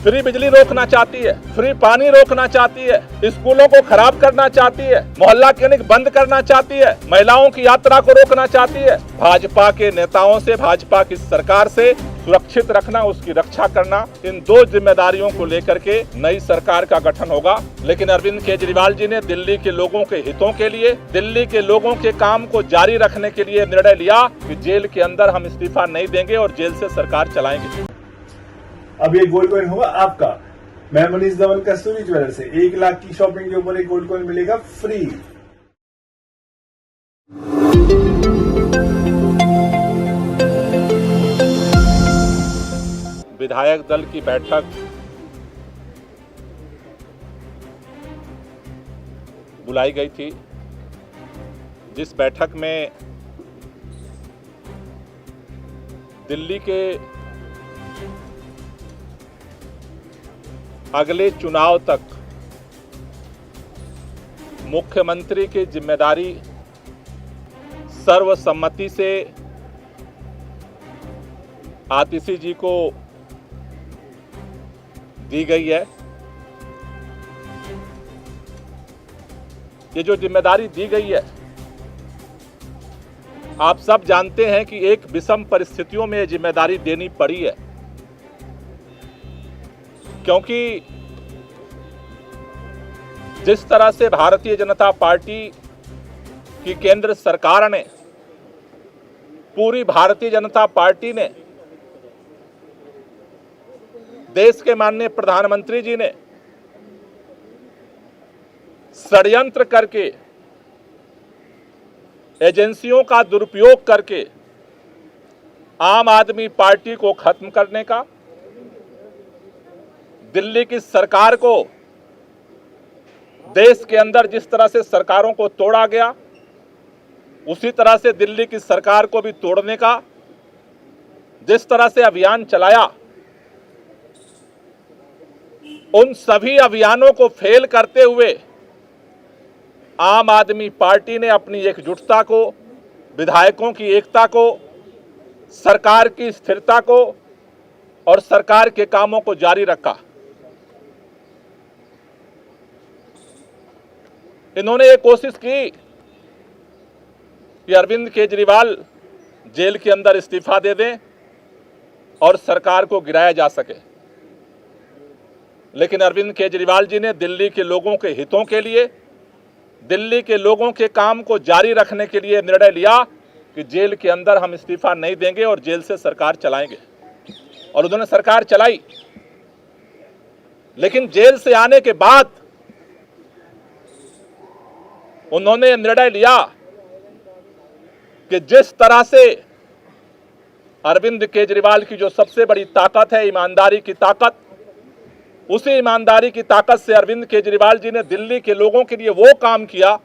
Free बिजली रोकना चाहती है, फ्री पानी रोकना चाहती है, स्कूलों को खराब करना चाहती है, मोहल्ला क्लिनिक बंद करना चाहती है, महिलाओं की यात्रा को रोकना चाहती है। भाजपा के नेताओं से, भाजपा की सरकार से सुरक्षित रखना, उसकी रक्षा करना, इन दो जिम्मेदारियों को लेकर के नई सरकार का गठन होगा। लेकिन अरविंद केजरीवाल जी ने दिल्ली के लोगों के हितों के लिए, दिल्ली के लोगों के काम को जारी रखने के लिए निर्णय लिया कि जेल के अंदर हम इस्तीफा नहीं देंगे और जेल से सरकार चलाएंगे। अब ये गोल्ड कॉइन होगा आपका। मैं मनीष धवन कस्तूरी ज्वेलर से 1 लाख की शॉपिंग के ऊपर एक गोल्ड कॉइन मिलेगा फ्री। विधायक दल की बैठक बुलाई गई थी, जिस बैठक में दिल्ली के अगले चुनाव तक मुख्यमंत्री की जिम्मेदारी सर्वसम्मति से आतिशी जी को दी गई है। ये जो जिम्मेदारी दी गई है, आप सब जानते हैं कि एक विषम परिस्थितियों में ये जिम्मेदारी देनी पड़ी है, क्योंकि जिस तरह से भारतीय जनता पार्टी की केंद्र सरकार ने, पूरी भारतीय जनता पार्टी ने, देश के माननीय प्रधानमंत्री जी ने षड्यंत्र करके, एजेंसियों का दुरुपयोग करके आम आदमी पार्टी को खत्म करने का, दिल्ली की सरकार को, देश के अंदर जिस तरह से सरकारों को तोड़ा गया, उसी तरह से दिल्ली की सरकार को भी तोड़ने का जिस तरह से अभियान चलाया, उन सभी अभियानों को फेल करते हुए आम आदमी पार्टी ने अपनी एकजुटता को, विधायकों की एकता को, सरकार की स्थिरता को और सरकार के कामों को जारी रखा। इन्होंने ये कोशिश की कि अरविंद केजरीवाल जेल के अंदर इस्तीफा दे दें और सरकार को गिराया जा सके। लेकिन अरविंद केजरीवाल जी ने दिल्ली के लोगों के हितों के लिए, दिल्ली के लोगों के काम को जारी रखने के लिए निर्णय लिया कि जेल के अंदर हम इस्तीफा नहीं देंगे और जेल से सरकार चलाएंगे। और उन्होंने सरकार चलाई। लेकिन जेल से आने के बाद उन्होंने निर्णय लिया कि जिस तरह से अरविंद केजरीवाल की जो सबसे बड़ी ताकत है, ईमानदारी की ताकत, उसी ईमानदारी की ताकत से अरविंद केजरीवाल जी ने दिल्ली के लोगों के लिए वो काम किया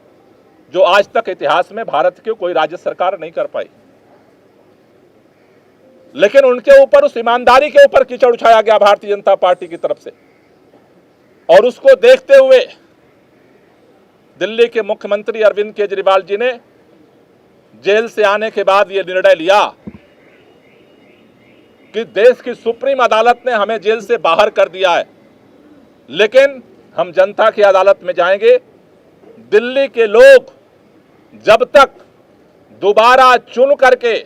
जो आज तक इतिहास में भारत की कोई राज्य सरकार नहीं कर पाई। लेकिन उनके ऊपर, उस ईमानदारी के ऊपर कीचड़ उछाया गया भारतीय जनता पार्टी की तरफ से। और उसको देखते हुए दिल्ली के मुख्यमंत्री अरविंद केजरीवाल जी ने जेल से आने के बाद यह निर्णय लिया कि देश की सुप्रीम अदालत ने हमें जेल से बाहर कर दिया है, लेकिन हम जनता की अदालत में जाएंगे। दिल्ली के लोग जब तक दोबारा चुन करके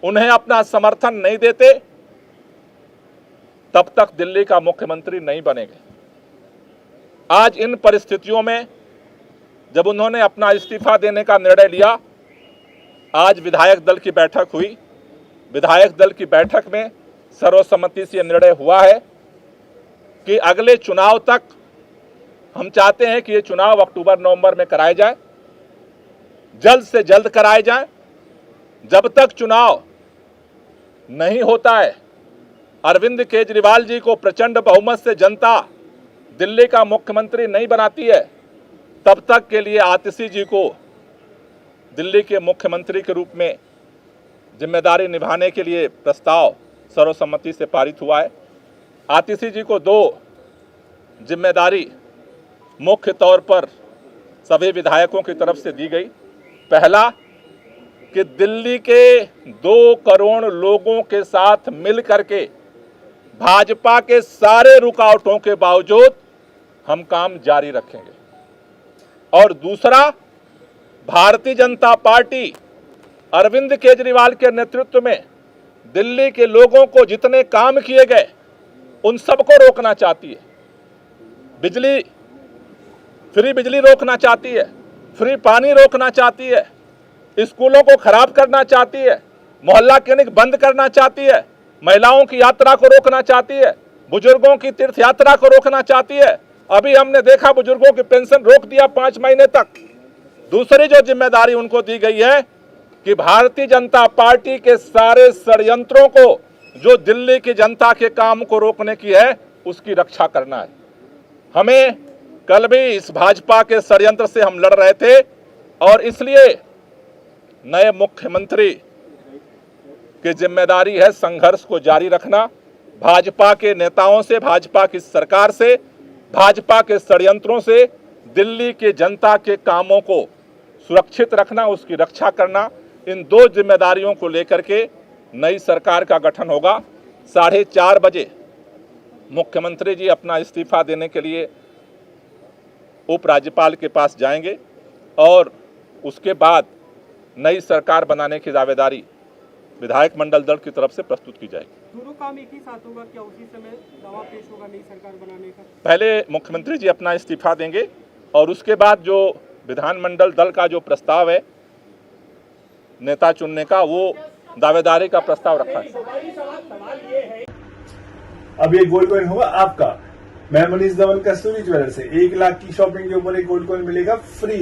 उन्हें अपना समर्थन नहीं देते, तब तक दिल्ली का मुख्यमंत्री नहीं बनेंगे। आज इन परिस्थितियों में जब उन्होंने अपना इस्तीफा देने का निर्णय लिया, आज विधायक दल की बैठक हुई। विधायक दल की बैठक में सर्वसम्मति से यह निर्णय हुआ है कि अगले चुनाव तक हम चाहते हैं कि ये चुनाव अक्टूबर-नवंबर में कराए जाए, जल्द से जल्द कराए जाए। जब तक चुनाव नहीं होता है, अरविंद केजरीवाल जी को प्रचंड बहुमत से जनता दिल्ली का मुख्यमंत्री नहीं बनाती है, तब तक के लिए आतिशी जी को दिल्ली के मुख्यमंत्री के रूप में जिम्मेदारी निभाने के लिए प्रस्ताव सर्वसम्मति से पारित हुआ है। आतिशी जी को दो जिम्मेदारी मुख्य तौर पर सभी विधायकों की तरफ से दी गई। पहला कि दिल्ली के 2 करोड़ लोगों के साथ मिल करके भाजपा के सारे रुकावटों के बावजूद हम काम जारी रखेंगे। और दूसरा, भारतीय जनता पार्टी अरविंद केजरीवाल के नेतृत्व में दिल्ली के लोगों को जितने काम किए गए उन सबको रोकना चाहती है। फ्री बिजली रोकना चाहती है, फ्री पानी रोकना चाहती है, स्कूलों को खराब करना चाहती है, मोहल्ला क्लिनिक बंद करना चाहती है, महिलाओं की यात्रा को रोकना चाहती है, बुजुर्गों की तीर्थ यात्रा को रोकना चाहती है। अभी हमने देखा बुजुर्गों की पेंशन रोक दिया 5 महीने तक। दूसरी जो जिम्मेदारी उनको दी गई है कि भारतीय जनता पार्टी के सारे षड्यंत्रों को, जो दिल्ली की जनता के काम को रोकने की है, उसकी रक्षा करना है। हमें कल भी इस भाजपा के षड्यंत्र से हम लड़ रहे थे और इसलिए नए मुख्यमंत्री की जिम्मेदारी है संघर्ष को जारी रखना, भाजपा के नेताओं से, भाजपा की सरकार से, भाजपा के षड्यंत्रों से दिल्ली के जनता के कामों को सुरक्षित रखना, उसकी रक्षा करना। इन 2 जिम्मेदारियों को लेकर के नई सरकार का गठन होगा। 4:30 बजे मुख्यमंत्री जी अपना इस्तीफा देने के लिए उपराज्यपाल के पास जाएंगे और उसके बाद नई सरकार बनाने की दावेदारी विधायक मंडल दल की तरफ से प्रस्तुत की जाएगी। दोनों काम एक ही साथ होगा क्या? उसी समय दावा पेश होगा नई सरकार बनाने का? पहले मुख्यमंत्री जी अपना इस्तीफा देंगे और उसके बाद जो विधानमंडल दल का जो प्रस्ताव है नेता चुनने का, वो दावेदारी का प्रस्ताव रखा है। अब ये गोल्ड कॉइन होगा आपका। मैं मनीष दमन, कस्तूरी ज्वेलर्स से 1 लाख की शॉपिंग के ऊपर एक गोल्ड कॉइन मिलेगा फ्री।